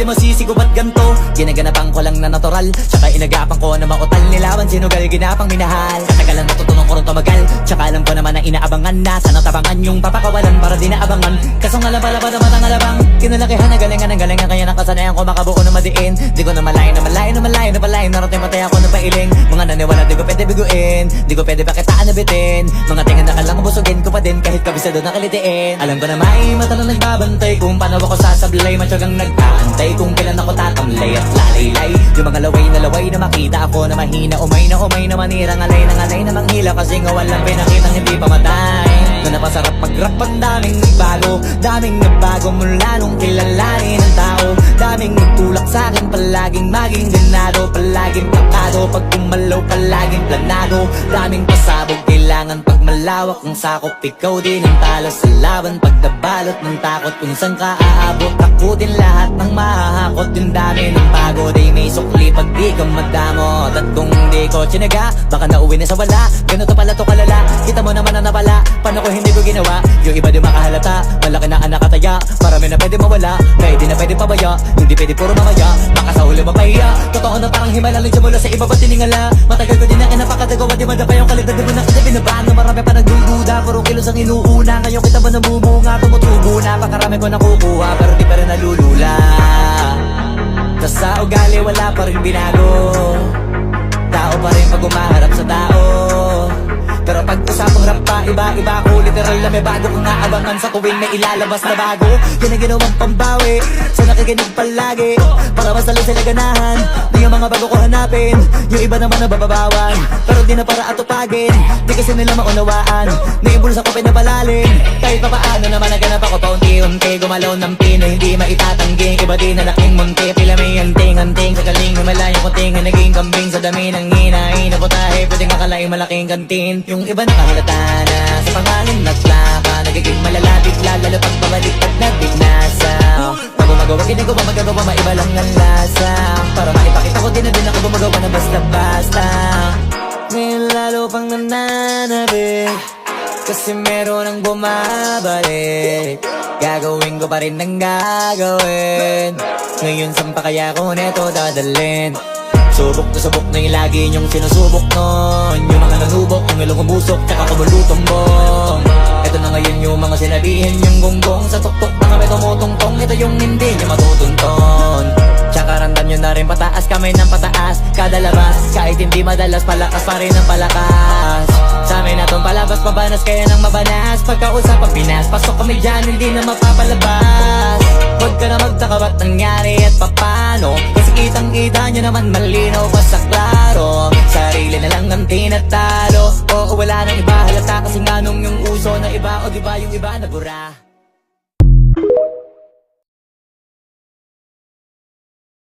di masisigo ba't ganto? Ginaganapan ko lang na natural, tsaka inagapan ko na mautal. Nilawan sinugal, ginapang minahal. Katagalan natutunan ko rin tumagal, tsaka alam ko naman na inaabangan na. Sana tabangan yung papakawalan para di naabangan. Kaso nga lang pala ba naman ang alabang kinalakihan na galingan ng galingan, kaya nakasanayan ko makabuo na madiin. Di ko na malayo na malayo na malayo na malayo. Narating matay ako na pailing. Mga naniwala di ko pwede biguin, di ko pwede pakitaan na bitin. Mga tingan na kalang busugin ko pa din kahit kabisado na kalitiin. Alam ko na may mata na nagbabantay kung paano ako sasablay. Matyagang nagkaantay kung kailan ako tatamlay at lalaylay. Yung mga laway na makita ako na mahina, umay na manira, ngalay na manghila. Kasi nga walang pinakitang hindi pa matay. Na napasarap mag-rap ang daming nagbago mula nung kilalanin ang tao. Daming nagtulak sa'kin, palaging maging ganado, palaging pakado, pag kumalaw palaging planado. Daming pasabog, kailangan pag malawak ang sakop. Ikaw din ang talo sa laban, pag nabalot ng takot. Kung saan ka aabot, ako din lahat ng mahahakot. Yung dami ng pagod ay may sukli pag di ka madamot. At kung di ko tsinaga, baka nauwi na sa wala. Ganito pala to kalala, kita mo naman ang napala. Paano ko hindi ko ginawa? Yung iba di makahalata, malaki na anak kataya. Marami na pwede mawala, kaya di na pwede pabaya. Hindi pwede puro mamaya, baka sa huli mapahiya. Totoo na parang himala lang siya mula sa iba ba't tiningala. Matagal ko din na kinapakatagawa, di madapa yung kalidad. Di mo na kasi binabaan na marami pa nagdududa. Puro kilos ang inuuna, ngayon kita ba namumunga? Tumutubo na, pakarami ko nakukuha, pero di pa rin nalulula. Tas sa ugali wala pa rin binago, tao pa rin pag umaharap sa tao. Pero pag usapang rap pa, iba-iba ko. Literal na may bago kong naabangan sa tuwing may ilalabas na bago. Yan ang ginawang pambawi sa nakikinig palagi, para mas lalo sila ganahan. Di yung mga bago ko hanapin, yung iba naman nabababawan, pero di na para atupagin. Di kasi nila maunawaan, naibulsa ko pinapalalim. Kahit pa paano naman naganap ako paunti-unti. Gumalaw ng pino, hindi maitatanggi. Iba din na laking munti, pila may anting-anting. Sa galing himalayang kunting, naging kambing sa dami ng hinahin. Naputahe, pwedeng akalaing malaking kantin. Yung iba nakahalata na sa pangalan at plaka, nagiging malalapit lalo pag pabalik at nagbinasa. Pag gumagawa, ginagawa ba magagawa, maiba lang ang lasa. Para maipakita ko din na din ako gumagawa na basta-basta. Ngayon lalo pang nananabik, kasi meron ang bumabalik. Gagawin ko pa rin ang gagawin. Ngayon saan pa kaya ko neto dadalhin? Subok na yung lagi niyong sinusubok nun. Yung mga nanubok, yung ilong umusok, tsaka kumulutumbong. Ito na ngayon yung mga sinabihin yung gonggong. Sa tuktok na kami tumutungtong, ito yung hindi niyo matutunton. Tsaka randam nyo na rin pataas, kamay ng pataas kada labas. Kahit hindi madalas, palakas pa rin ang palakas. Sa amin na tong palabas, pabanas kaya nang mabanas. Pagkausap ang Pinas, pasok kami dyan, hindi na mapapalabas. Huwag ka na magtaka ba't nangyari at papano, kasi kitang-kita nyo naman malinaw pa sa klaro. Sarili na lang ang tinatalo, oo wala nang iba halata. Kasi nga nung yung uso na iba, o diba yung iba nabura.